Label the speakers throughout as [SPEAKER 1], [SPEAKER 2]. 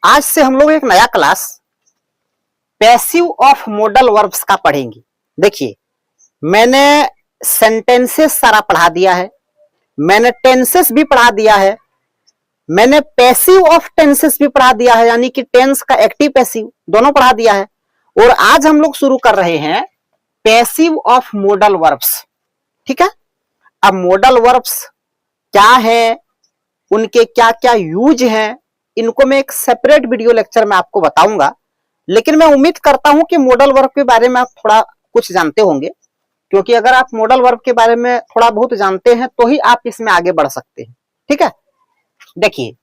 [SPEAKER 1] आज से हम लोग एक नया class passive of modal verbs का पढ़ेंगे। देखिए, मैंने सेंटेंसेस सारा पढ़ा दिया है, मैंने टेंसेस भी पढ़ा दिया है, मैंने पैसिव ऑफ टेंसेस भी पढ़ा दिया है, यानी कि टेंस का एक्टिव पैसिव दोनों पढ़ा दिया है। और आज हम लोग शुरू कर रहे हैं पैसिव ऑफ मॉडल वर्ब्स। ठीक है, अब मॉडल वर्ब्स क्या है, उनके क्या क्या यूज हैं, इनको मैं एक सेपरेट वीडियो लेक्चर में आपको बताऊंगा। लेकिन मैं उम्मीद करता हूं कि मॉडल वर्ब के बारे में आप थोड़ा कुछ जानते होंगे, क्योंकि अगर आप मॉडल वर्ब के बारे में थोड़ा बहुत जानते हैं तो ही आप इसमें आगे बढ़ सकते हैं। ठीक है, देखिए,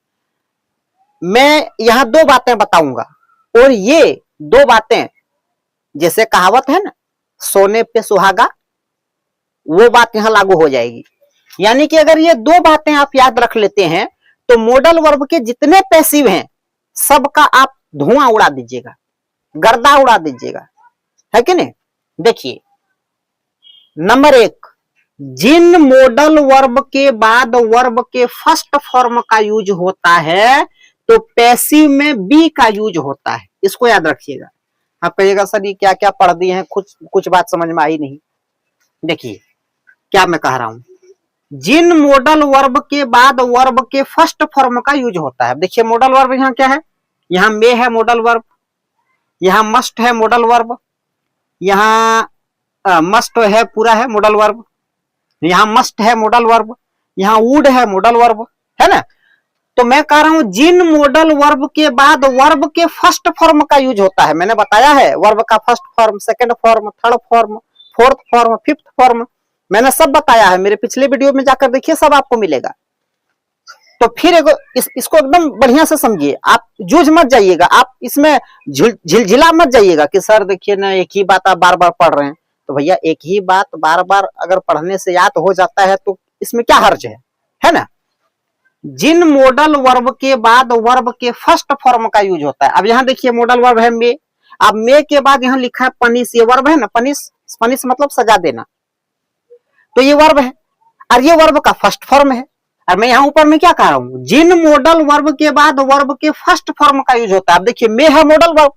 [SPEAKER 1] मैं यहां दो बातें बताऊंगा और ये दो बातें जैसे कहावत है ना, सोने पे सुहागा, वो बात यहां लागू हो जाएगी। यानी कि अगर ये दो बातें आप याद रख लेते हैं तो मॉडल वर्ब के जितने पैसिव हैं सबका आप धुआं उड़ा दीजिएगा, गर्दा उड़ा दीजिएगा, है कि नहीं। देखिए, नंबर एक, जिन मॉडल वर्ब के बाद वर्ब के फर्स्ट फॉर्म का यूज होता है तो पैसिव में बी का यूज होता है। इसको याद रखिएगा। आप कहिएगा सर ये क्या क्या पढ़ दिए हैं, कुछ बात समझ में आई नहीं। देखिए क्या मैं कह रहा हूं, जिन मॉडल वर्ब के बाद वर्ब के फर्स्ट फॉर्म का यूज होता है। देखिए मॉडल वर्ब यहां क्या है, यहां मे है मॉडल वर्ब, यहां मस्ट है मॉडल वर्ब, यहां मस्ट है पूरा है मॉडल वर्ब, यहां मस्ट है मॉडल वर्ब, यहां वुड है मॉडल वर्ब, है ना। तो मैं कह रहा हूं जिन मॉडल वर्ब के बाद वर्ब के फर्स्ट फॉर्म का यूज होता है, मैंने बताया है वर्ब का first form, second form, third form, fourth form, fifth form, मैंने सब बताया है। मेरे पिछले वीडियो में जाकर देखिए, सब आपको मिलेगा। तो फिर इसको एकदम बढ़िया से समझिए, आप जूझ मत जाइएगा, आप इसमें झिलझिला मत जाइएगा कि सर देखिए ना एक ही बात आप बार बार पढ़ रहे हैं। तो भैया एक ही बात बार बार अगर पढ़ने से याद हो जाता है तो इसमें क्या हर्ज है ना। जिन मॉडल वर्ब के बाद वर्ब के फर्स्ट फॉर्म का यूज होता है। अब यहाँ देखिए मॉडल वर्ब है मे, अब मे के बाद यहाँ लिखा है पनिश, ये वर्ब है ना, पनिश मतलब सजा देना, तो ये वर्ब है और ये वर्ब का फर्स्ट फॉर्म है। और मैं यहाँ ऊपर में क्या कह रहा हूं, जिन मॉडल वर्ब के बाद वर्ब के फर्स्ट फॉर्म का यूज होता है। अब देखिए मे है मॉडल वर्ब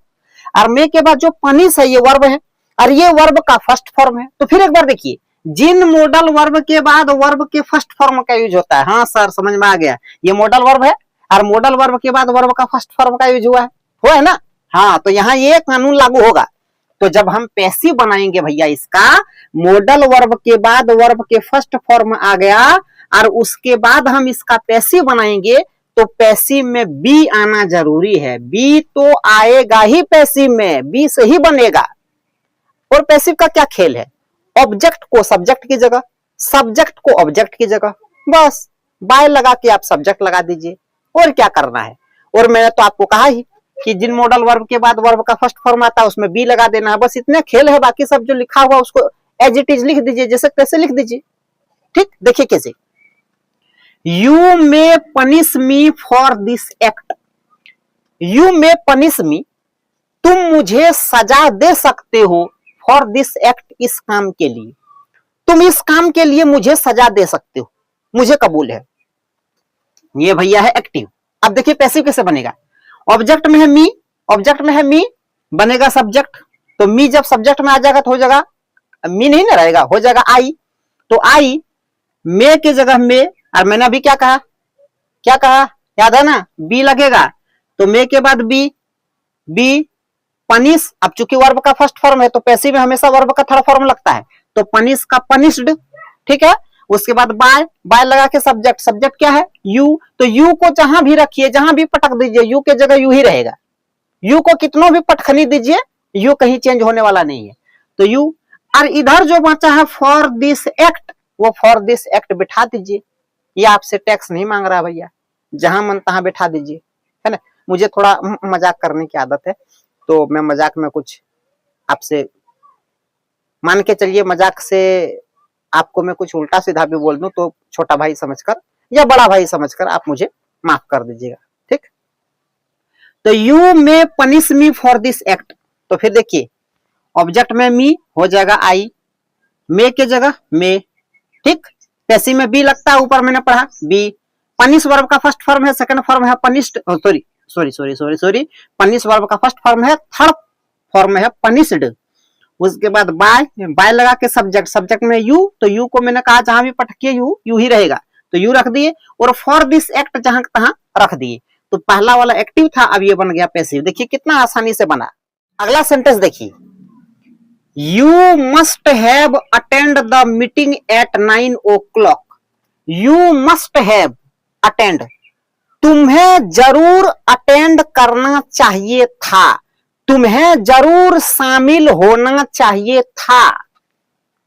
[SPEAKER 1] और मे के बाद जो पनिश है ये वर्ब है और ये वर्ब का फर्स्ट फॉर्म है। तो फिर एक बार देखिए, जिन मॉडल वर्ब के बाद वर्ब के फर्स्ट फॉर्म का यूज होता है। हाँ सर समझ में आ गया, ये मॉडल वर्ब है और मॉडल वर्ब के बाद वर्ब का फर्स्ट फॉर्म का यूज हुआ है ना। हाँ, तो यहाँ ये कानून लागू होगा। तो जब हम पैसिव बनाएंगे भैया, इसका मॉडल वर्ब के बाद वर्ब के फर्स्ट फॉर्म आ गया और उसके बाद हम इसका पैसिव बनाएंगे तो पैसिव में बी आना जरूरी है। बी तो आएगा ही पैसिव में, बी से ही बनेगा। और पैसिव का क्या खेल है, ऑब्जेक्ट को सब्जेक्ट की जगह, सब्जेक्ट को ऑब्जेक्ट की जगह, बस बाय लगा के आप सब्जेक्ट लगा दीजिए, और क्या करना है। और मैंने तो आपको कहा ही कि जिन मॉडल वर्ब के बाद वर्ब का फर्स्ट फॉर्म आता है उसमें बी लगा देना है, बस इतने खेल है। बाकी सब जो लिखा हुआ उसको एज इट इज लिख दीजिए, जैसे तैसे लिख दीजिए। ठीक, देखिए कैसे, you may punish me for this act, you may punish me, तुम मुझे सजा दे सकते हो, फॉर दिस एक्ट, इस काम के लिए, तुम इस काम के लिए मुझे सजा दे सकते हो, मुझे कबूल है। ये भैया है एक्टिव। अब देखिए पैसिव कैसे बनेगा, ऑब्जेक्ट में है मी, ऑब्जेक्ट में है मी, बनेगा सब्जेक्ट, तो मी जब सब्जेक्ट में आ जाएगा तो हो जाएगा, मी नहीं ना रहेगा, हो जाएगा आई, तो आई, मे की जगह मे, और मैंने अभी क्या कहा याद है ना, बी लगेगा, तो मे के बाद बी, बी पनिश। अब चूंकि वर्ब का फर्स्ट फॉर्म है तो पैसिव में हमेशा वर्ब का थर्ड फॉर्म लगता है, तो पनिश का पनिश्ड। ठीक है, उसके बाद बाय लगा के सब्जेक्ट, सब्जेक्ट क्या है यू, तो यू को जहां भी रखिए, जहां भी पटक दीजिए, यू के जगह यू ही रहेगा। यू को कितनों भी पटखनी दीजिए, यू कहीं चेंज होने वाला नहीं है, तो यू। और इधर जो बचा है फॉर दिस एक्ट, वो फॉर दिस एक्ट बिठा दीजिए। ये आपसे टैक्स नहीं मांग रहा भैया, जहां मन तहां बिठा दीजिए, है ना। मुझे थोड़ा मजाक करने की आदत है, तो मैं मजाक में कुछ आपसे, मान के चलिए मजाक से आपको मैं कुछ उल्टा सीधा भी बोल दूं तो छोटा भाई समझकर या बड़ा भाई समझकर आप मुझे माफ कर दीजिएगा। ठीक, तो you may punish me for this act, तो फिर देखिए ऑब्जेक्ट में मी हो जाएगा आई, मे के जगह मे। ठीक, पैसिव में बी लगता है, ऊपर मैंने पढ़ा बी, पनिश वर्ब का फर्स्ट फॉर्म है, सेकंड फॉर्म है punished, sorry sorry punish verb का फर्स्ट फॉर्म है, थर्ड फॉर्म है पनिश्ड। उसके बाद बाय, बाय लगा के सब्जेक्ट, सब्जेक्ट में यू, तो यू को मैंने कहा जहां भी पटकिए यू, यू ही रहेगा, तो यू रख दिए, और फॉर दिस एक्ट जहां तहां रख दिए। तो पहला वाला एक्टिव था, अब ये बन गया पैसिव। देखिए कितना आसानी से बना। अगला सेंटेंस देखिए, you must have attend the meeting at 9 o'clock। You must have attend, तुम्हें जरूर अटेंड करना चाहिए था, तुम्हें जरूर शामिल होना चाहिए था।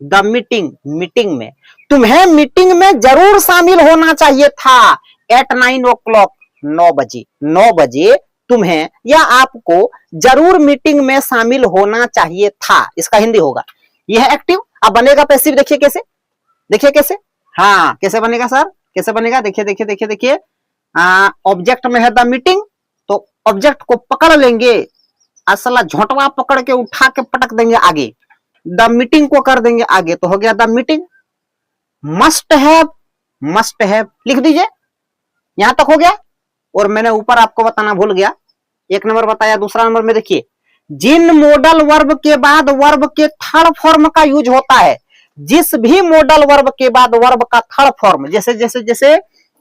[SPEAKER 1] द मीटिंग, मीटिंग में, तुम्हें मीटिंग में जरूर शामिल होना चाहिए था। एट 9 o'clock, 9 बजे, 9 बजे तुम्हें या आपको जरूर मीटिंग में शामिल होना चाहिए था, इसका हिंदी होगा। यह एक्टिव। अब बनेगा पैसिव, देखिए कैसे, देखिए कैसे, हाँ कैसे बनेगा सर, कैसे बनेगा, देखिए देखिए देखिए देखिए, ऑब्जेक्ट में है द मीटिंग, तो ऑब्जेक्ट को पकड़ लेंगे, असला झोंटवा पकड़ के उठा के पटक देंगे आगे, द मीटिंग को कर देंगे आगे, तो हो गया the meeting. Must have, must have लिख दीजिए, यहां तक हो गया। और मैंने ऊपर आपको बताना भूल गया, एक नंबर बताया, दूसरा नंबर में देखिए, जिन मॉडल वर्ब के बाद वर्ब के थर्ड फॉर्म का यूज होता है, जिस भी मॉडल वर्ब के बाद वर्ब का थर्ड फॉर्म, जैसे जैसे जैसे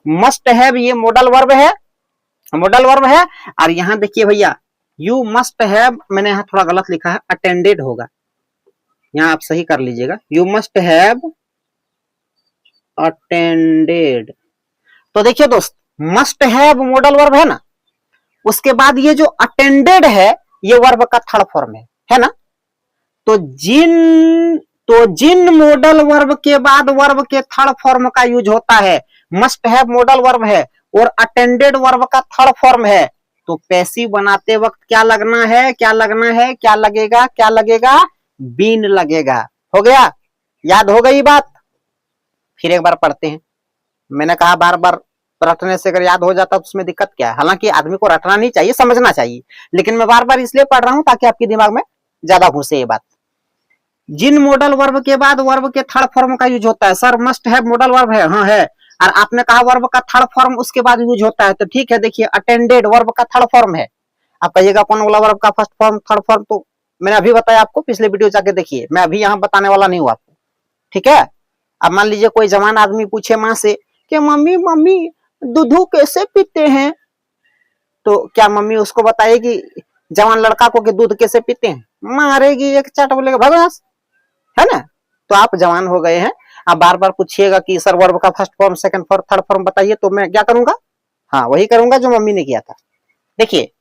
[SPEAKER 1] मस्ट हैव, ये मॉडल वर्ब है, मॉडल वर्ब है। और यहां देखिए भैया, यू मस्ट हैव, मैंने यहां थोड़ा गलत लिखा है, अटेंडेड होगा, यहां आप सही कर लीजिएगा, यू मस्ट हैव अटेंडेड। तो देखिए दोस्त, मस्ट हैव मॉडल वर्ब है ना, उसके बाद ये जो अटेंडेड है ये वर्ब का थर्ड फॉर्म है ना। तो जिन मॉडल वर्ब के बाद वर्ब के थर्ड फॉर्म का यूज होता है, मस्ट हैव मॉडल वर्ब है और अटेंडेड वर्ब का थर्ड फॉर्म है, तो पैसिव बनाते वक्त क्या लगना है, क्या लगना है, क्या लगेगा, क्या लगेगा, बीन लगेगा। हो गया, याद हो गई बात। फिर एक बार पढ़ते हैं, मैंने कहा बार बार रटने से अगर याद हो जाता तो उसमें दिक्कत क्या है। हालांकि आदमी को रटना नहीं चाहिए, समझना चाहिए, लेकिन मैं बार बार इसलिए पढ़ रहा हूं ताकि आपके दिमाग में ज्यादा घुसे ये बात। जिन मॉडल वर्ब के बाद वर्ब के थर्ड फॉर्म का यूज होता है, sir must have modal verb है, हाँ है, और आपने कहा वर्ब का थर्ड फॉर्म उसके बाद यूज होता है, तो ठीक है। देखिए अटेंडेड वर्ब का थर्ड फॉर्म है, आप कहिएगा कौन वाला वर्ब का फर्स्ट फॉर्म थर्ड फॉर्म, तो मैंने अभी बताया आपको, पिछले वीडियो जाके देखिए, मैं अभी यहाँ बताने वाला नहीं हूँ आपको, ठीक है। अब मान लीजिए कोई जवान आदमी पूछे माँ से कि मम्मी मम्मी दूध कैसे पीते हैं, तो क्या मम्मी उसको बताएगी जवान लड़का को कि दूध कैसे पीते हैं? मारेगी एक चाट, बोलेगा भगवास, है ना। तो आप जवान हो गए हैं, आप बार बार पूछिएगा कि सर वर्ब का first form second form third form बताइए, तो मैं क्या करूंगा, हाँ वही करूंगा जो मम्मी ने किया था। देखिए,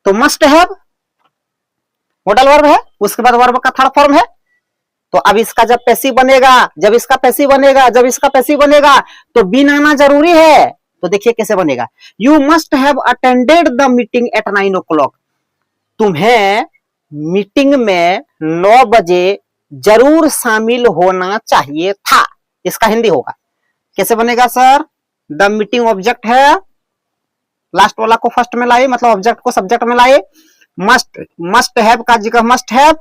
[SPEAKER 1] तो मस्ट हैव मॉडल वर्ब है, उसके बाद वर्ब का थर्ड फॉर्म है, तो अब इसका जब पैसिव बनेगा, जब इसका पैसिव बनेगा, जब इसका पैसिव बनेगा, तो बीन आना जरूरी है। तो देखिए कैसे बनेगा, you must have attended the meeting at 9 o'clock। तुम्हें मीटिंग में 9 बजे जरूर शामिल होना चाहिए था, इसका हिंदी होगा। कैसे बनेगा सर, द मीटिंग ऑब्जेक्ट है, लास्ट वाला को फर्स्ट में लाए, मतलब ऑब्जेक्ट को सब्जेक्ट में लाए, मस्ट हैव का जगह मस्ट हैव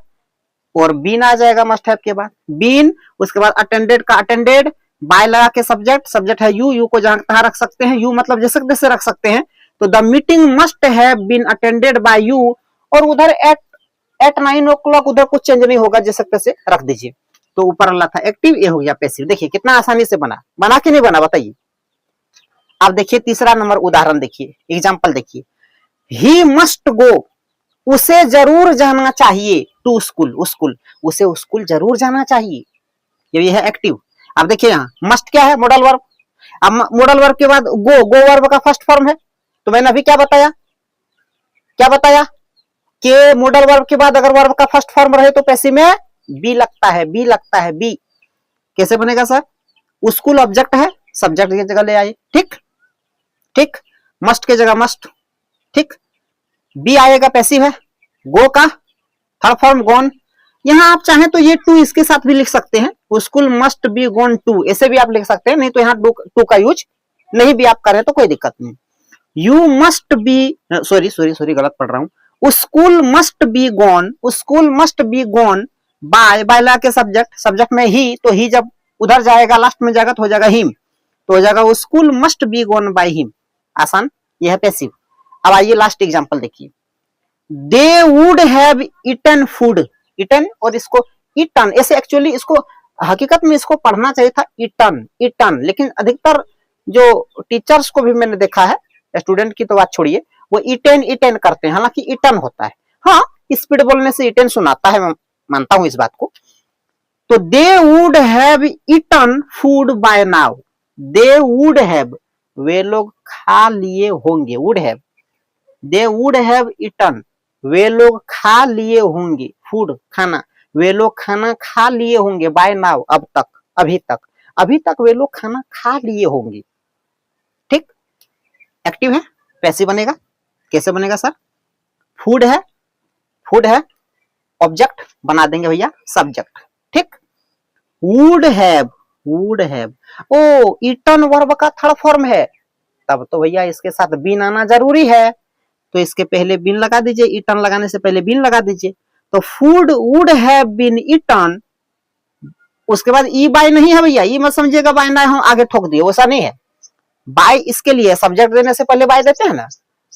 [SPEAKER 1] और बीन आ जाएगा मस्ट हैव के बाद, बीन, उसके बाद अटेंडेड का अटेंडेड, बाय लगा के सब्जेक्ट, सब्जेक्ट है यू, यू को जहां तहां रख सकते हैं, यू मतलब जैसे जैसे रख सकते हैं। तो the meeting must have been attended by you, और उधर एट 9 o'clock उधर कुछ चेंज नहीं होगा, जैसे तैसे रख दीजिए। तो ऊपर वाला था एक्टिव, ये हो गया पैसिव। देखिए कितना आसानी से बना, बना कि नहीं बना बताइए। अब देखिए तीसरा नंबर उदाहरण देखिए, एग्जाम्पल देखिए, ही मस्ट गो, उसे जरूर जाना चाहिए, टू स्कूल, स्कूल, उसे स्कूल जरूर जाना चाहिए, ये है एक्टिव। अब देखिए यहाँ मस्ट क्या है, मॉडल वर्ब। अब मॉडल वर्ब के बाद गो, गो वर्ब का फर्स्ट फॉर्म है, तो मैंने अभी क्या बताया, क्या बताया कि मॉडल वर्ब के बाद अगर वर्ब का फर्स्ट फॉर्म रहे तो पैसिव में बी लगता है, बी लगता है, बी। कैसे बनेगा सर, स्कूल ऑब्जेक्ट है, सब्जेक्ट की जगह ले आइए, ठीक ठीक, मस्ट के जगह मस्ट, ठीक, बी आएगा पैसिव है, गो का थर्ड फॉर्म गॉन। यहाँ आप चाहें तो ये टू इसके साथ भी लिख सकते हैं, school must be gone to, ऐसे भी आप लिख सकते हैं, नहीं तो यहाँ टू का यूज नहीं भी आप करें तो कोई दिक्कत नहीं। You must be, sorry sorry sorry गलत पढ़ रहा हूँ, school must be gone, school must be gone by, by law के सब्जेक्ट, सब्जेक्ट में ही, तो ही जब उधर जाएगा लास्ट में जाएगा तो हो जाएगा हिम, तो हो जाएगा school must be gone by him, आसान, यह है पैसिव। अब आइए लास्ट एग्जांपल देखिए, they would have eaten food, eaten और इसको ईटन, ऐसे एक्चुअली इसको हकीकत में इसको पढ़ना चाहिए था ईटन ईटन, लेकिन अधिकतर जो टीचर्स को भी मैंने देखा है, स्टूडेंट की तो बात छोड़िए, वो ईटेन ईटेन करते हैं, हालांकि ईटन होता है। हाँ, स्पीड बोलने से ईटेन सुनाता है, मैं मानता हूं इस बात को। तो they would have eaten food by now, they would have, वे लोग खा लिए होंगे, would have, they would have eaten, वे लोग खा लिए होंगे, फूड खाना, वे लोग खाना खा लिए होंगे, बाय नाउ अब तक, अभी तक, अभी तक वे लोग खाना खा लिए होंगे। ठीक, एक्टिव है, पैसिव बनेगा, कैसे बनेगा सर? फूड है, फूड है, ऑब्जेक्ट बना देंगे भैया सब्जेक्ट। ठीक, वुड हैव, वुड हैव, ओ ईटन वर्ब का थर्ड फॉर्म है, तब तो भैया इसके साथ बीन आना जरूरी है, तो इसके पहले बीन लगा दीजिए, ईटन लगाने से पहले बीन लगा दीजिए। तो food would have been eaten, उसके बाद ई बाय नहीं है भैया, ई मत समझिएगा बाय ना हम आगे ठोक दिए, वैसा नहीं है। बाय इसके लिए सब्जेक्ट देने से पहले बाय देते हैं ना,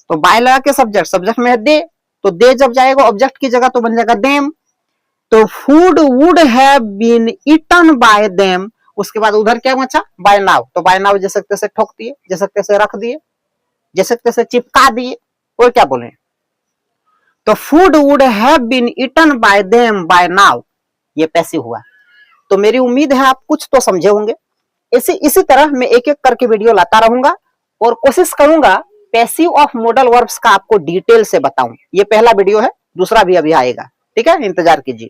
[SPEAKER 1] तो बाय लगा के सब्जेक्ट, सब्जेक्ट में है दे, तो दे जब जाएगा ऑब्जेक्ट की जगह तो बन जाएगा देम। तो food would have been eaten by them, उसके बाद उधर क्या बचा? बाय नाउ, तो बाय नाउ जैसे तैसे ठोक दिए, जैसे तैसे रख दिए, जैसे तैसे चिपका दिए, और क्या बोले? तो food would have been eaten by them by now, ये पैसिव हुआ। तो मेरी उम्मीद है आप कुछ तो समझे होंगे। इसी तरह मैं एक एक करके वीडियो लाता रहूंगा और कोशिश करूंगा पैसिव ऑफ मॉडल वर्ब्स का आपको डिटेल से बताऊं। ये पहला वीडियो है, दूसरा भी अभी आएगा, ठीक है, इंतजार कीजिए।